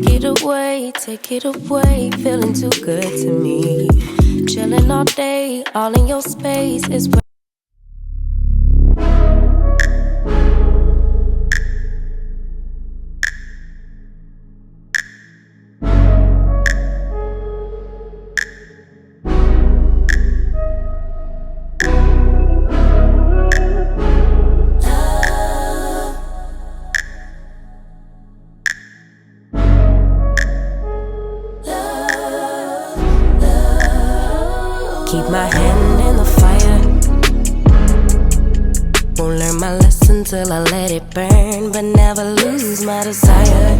take it away, feeling too good to me. Chilling all day, all in your space is where keep my hand in the fire. Won't learn my lesson till I let it burn, but never lose my desire.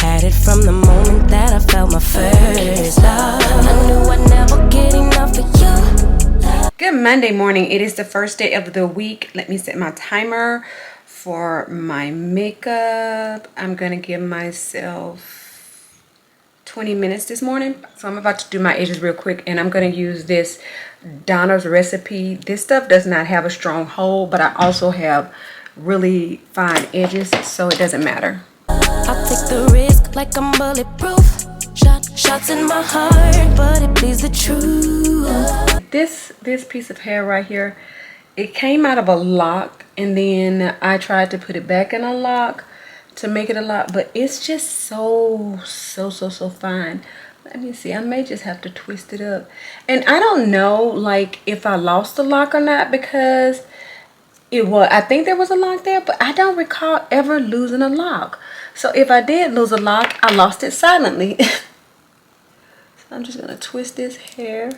Had it from the moment that I felt my first love. I knew I'd never get enough of you. Good Monday morning. It is the first day of the week. Let me set my timer for my makeup. I'm gonna give myself 20 minutes this morning. So I'm about to do my edges real quick, and I'm going to use this Donna's Recipe. This stuff does not have a strong hold, but I also have really fine edges, so it doesn't matter. I'll take the risk like I'm bulletproof. Shots in my heart, but it bleeds the truth. This piece of hair right here, it came out of a lock, and then I tried to put it back in a lock to make it a lock, but it's just so fine. Let me see, I may just have to twist it up. And I don't know like if I lost the lock or not, because I think there was a lock there, but I don't recall ever losing a lock. So if I did lose a lock, I lost it silently. So I'm just gonna twist this hair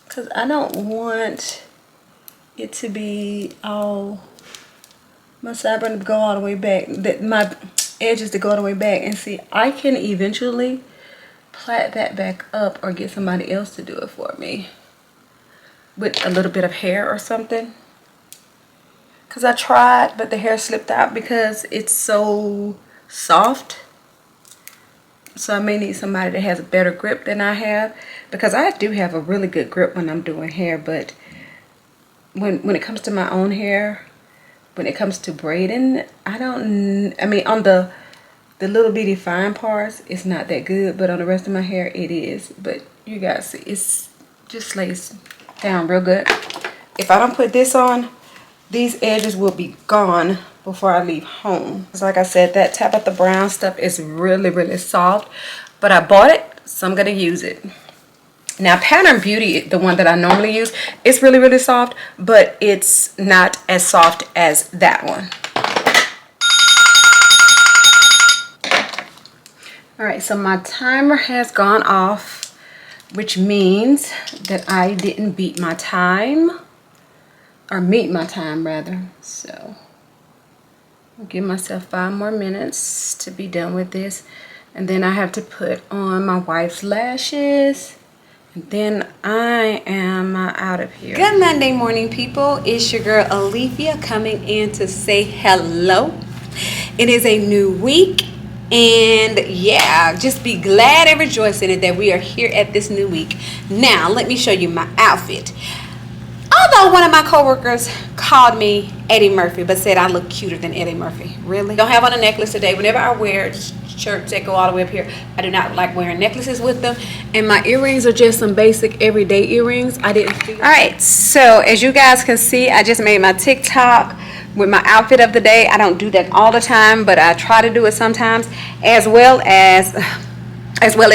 because I don't want it to be all, my sideburn to go all the way back, my edges to go all the way back. And see, I can eventually plait that back up or get somebody else to do it for me with a little bit of hair or something, because I tried, but the hair slipped out because it's so soft. So I may need somebody that has a better grip than I have, because I do have a really good grip when I'm doing hair, but when it comes to my own hair, when it comes to braiding, I mean, on the little bitty fine parts, it's not that good, but on the rest of my hair, it is. But you guys see, it's just lays down real good. If I don't put this on, these edges will be gone before I leave home. So like I said, that Tabitha Brown stuff is really soft, but I bought it, so I'm gonna use it. Now Pattern Beauty, the one that I normally use, it's really soft, but it's not as soft as that one. All right, so my timer has gone off, which means that I didn't beat my time, or meet my time rather. So I'll give myself 5 more minutes to be done with this, and then I have to put on my wife's lashes. Then I am out of here. Good Monday morning, people. It's your girl Alethea coming in to say hello. It is a new week, and yeah, just be glad and rejoice in it that we are here at this new week. Now let me show you my outfit. Although one of my coworkers called me Eddie Murphy, but said I look cuter than Eddie Murphy. Really? Don't have on a necklace today. Whenever I wear shirts that go all the way up here, I do not like wearing necklaces with them. And my earrings are just some basic everyday earrings. I didn't feel. Alright, so as you guys can see, I just made my TikTok with my outfit of the day. I don't do that all the time, but I try to do it sometimes, as well as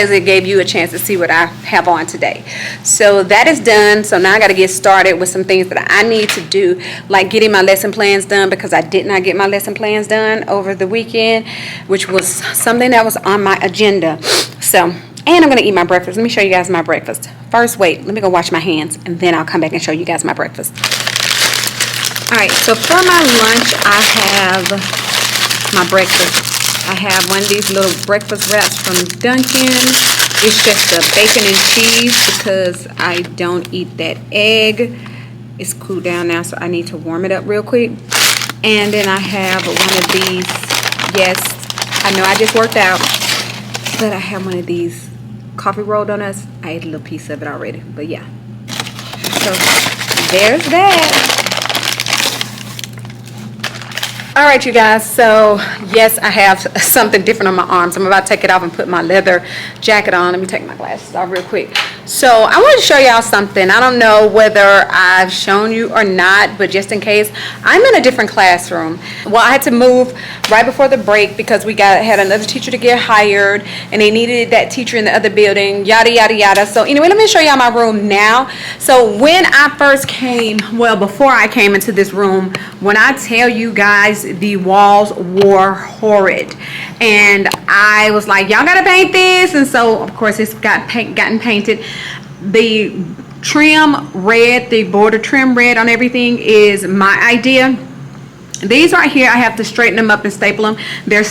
it gave you a chance to see what I have on today. So that is done. So now I got to get started with some things that I need to do, like getting my lesson plans done, because I did not get my lesson plans done over the weekend, which was something that was on my agenda. So, and I'm going to eat my breakfast. Let me show you guys my breakfast. First, wait, let me go wash my hands, and then I'll come back and show you guys my breakfast. All right, so for my lunch, I have my breakfast. I have one of these little breakfast wraps from Dunkin'. It's just a bacon and cheese because I don't eat that egg. It's cooled down now, so I need to warm it up real quick. And then I have one of these. Yes, I know I just worked out, but I have one of these coffee roll donuts. I ate a little piece of it already, but yeah. So there's that. All right, you guys, so yes, I have something different on my arms. I'm about to take it off and put my leather jacket on. Let me take my glasses off real quick. So I want to show y'all something. I don't know whether I've shown you or not, but just in case, I'm in a different classroom. Well, I had to move right before the break because we had another teacher to get hired, and they needed that teacher in the other building, yada, yada, yada. So anyway, let me show y'all my room now. So when I first came, well, before I came into this room, when I tell you guys, the walls were horrid, and I was like, y'all gotta paint this. And so of course it's gotten painted. The trim red, the border trim red on everything is my idea. These right here, I have to straighten them up and staple them. I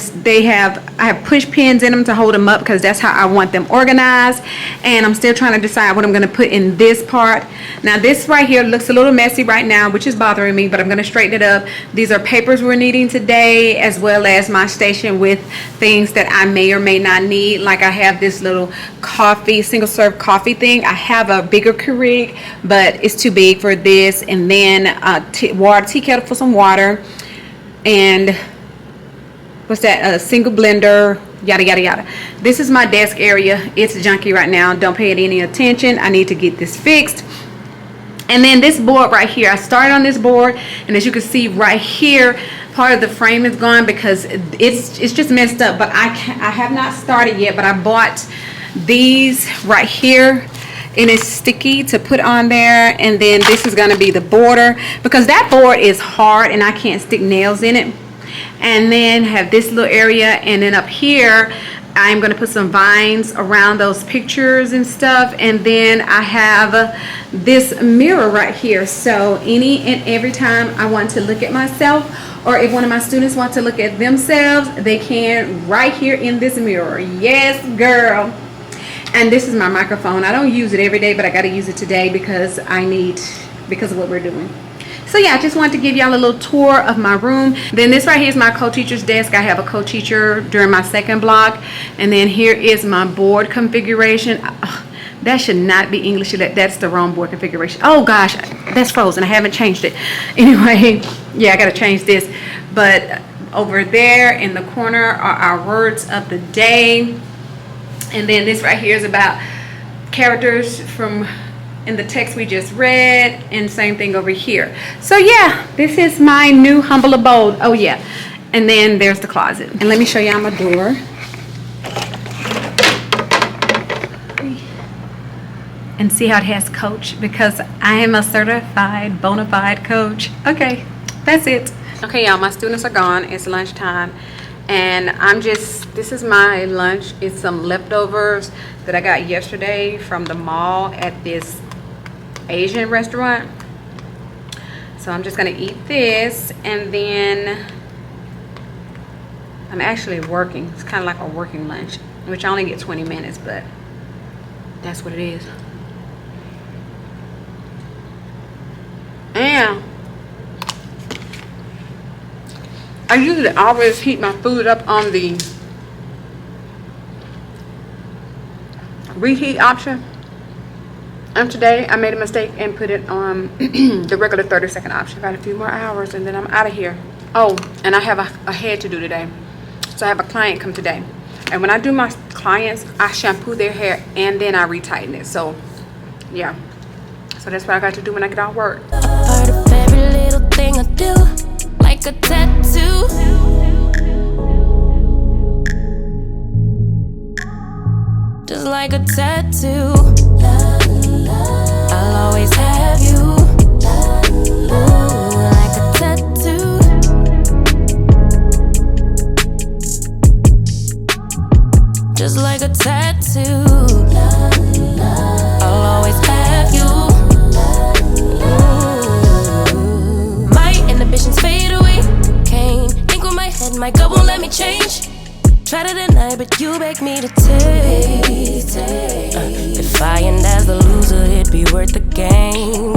have push pins in them to hold them up because that's how I want them organized. And I'm still trying to decide what I'm going to put in this part. Now this right here looks a little messy right now, which is bothering me, but I'm going to straighten it up. These are papers we're needing today, as well as my station with things that I may or may not need. Like I have this little coffee, single serve coffee thing. I have a bigger Keurig, but it's too big for this. And then a tea kettle for some water. And what's that, a single blender, yada yada yada. This is my desk area. It's junky right now. Don't pay it any attention. I need to get this fixed. And then this board right here, I started on this board, and as you can see right here, part of the frame is gone because it's just messed up. But I have not started yet, but I bought these right here, and it's sticky to put on there. And then this is going to be the border because that board is hard and I can't stick nails in it. And then have this little area, and then up here I'm going to put some vines around those pictures and stuff. And then I have this mirror right here, so any and every time I want to look at myself, or if one of my students want to look at themselves, they can right here in this mirror. Yes, girl. And this is my microphone. I don't use it every day, but I got to use it today because of what we're doing. So yeah, I just wanted to give y'all a little tour of my room. Then this right here is my co-teacher's desk. I have a co-teacher during my second block. And then here is my board configuration. That should not be English. That's the wrong board configuration. Oh gosh, that's frozen. I haven't changed it. Anyway, yeah, I got to change this. But over there in the corner are our words of the day. And then this right here is about characters from in the text we just read, and same thing over here. So yeah, this is my new humble abode. Oh yeah, and then there's the closet. And let me show y'all my door. And see how it has coach, because I am a certified bona fide coach. Okay, that's it. Okay y'all, my students are gone. It's lunchtime. And this is my lunch. It's some leftovers that I got yesterday from the mall at this Asian restaurant. So I'm just gonna eat this, and then I'm actually working. It's kind of like a working lunch, which I only get 20 minutes, but that's what it is. And I usually always heat my food up on the reheat option. And today I made a mistake and put it on the regular 30-second option. Got a few more hours and then I'm out of here. Oh, and I have a hair to do today. So I have a client come today. And when I do my clients, I shampoo their hair and then I retighten it. So, yeah. So that's what I got to do when I get off work. Part of every little thing I do, like a tattoo. Just like a tattoo. I'll always have you. Ooh, like a tattoo. Just like a tattoo. I'll always have you. Ooh. My inhibitions fade away. Can't think with my head, my gut won't let me change. Try to deny, but you beg me to take. If I end as the loser, it'd be worth the game.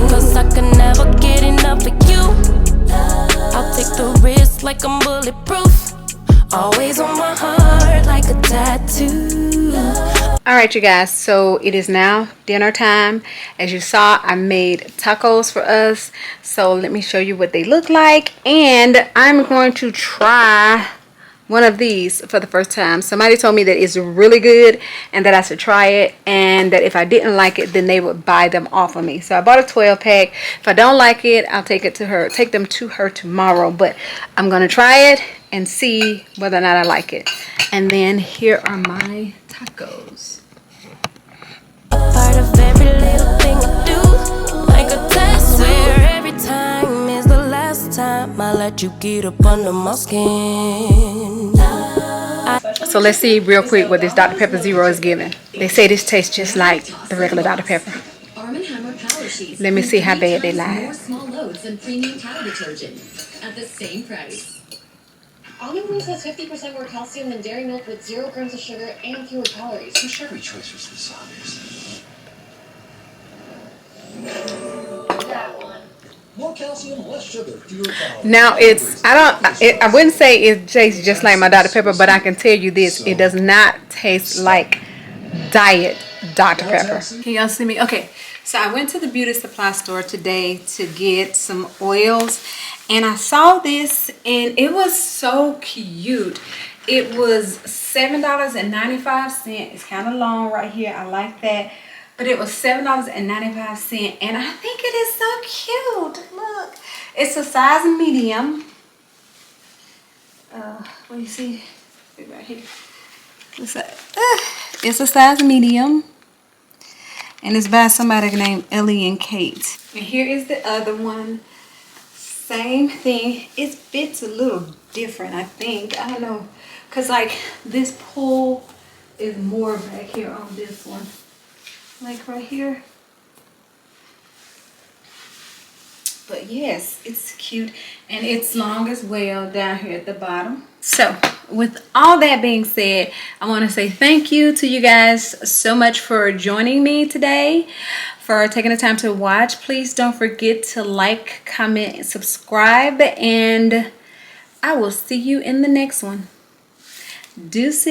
Cause I can never get enough of you. I'll take the risk like I'm bulletproof. Always on my heart like a tattoo. All right, you guys, so it is now dinner time. As you saw, I made tacos for us, so let me show you what they look like. And I'm going to try one of these for the first time. Somebody told me that it's really good and that I should try it, and that if I didn't like it, then they would buy them off of me. So I bought a 12-pack. If I don't like it, I'll take them to her tomorrow. But I'm gonna try it and see whether or not I like it. And then here are my tacos. Part of every little thing I do, like a test. Swear every time is the last time I let you get up under my skin. So let's see real quick what this Dr. Pepper Zero is giving. They say this tastes just like the regular Dr. Pepper. Let me see how bad they lie. Small loads than premium towel detergent at the same price. Almond Milk has 50% more calcium than dairy milk with 0 grams of sugar and fewer calories. Push every choice for Swiss Saunders. That one. More calcium, less sugar, fewer calories. Now I wouldn't say it tastes just like my Dr. Pepper, but I can tell you this, it does not taste like diet Dr. Pepper. Can y'all see me? Okay, so I went to the beauty supply store today to get some oils, and I saw this and it was so cute. It was $7.95. It's kind of long right here. I like that. But it was $7.95, and I think it is so cute. Look, it's a size medium. What do you see? Right here. It's a size medium, and it's by somebody named Ellie and Kate. And here is the other one. Same thing. It fits a little different, I think. I don't know, cause like this pull is more back here on this one. Like right here. But yes, it's cute, and it's long as well down here at the bottom. So with all that being said, I want to say thank you to you guys so much for joining me today, for taking the time to watch. Please don't forget to like, comment, and subscribe, and I will see you in the next one. Deuces.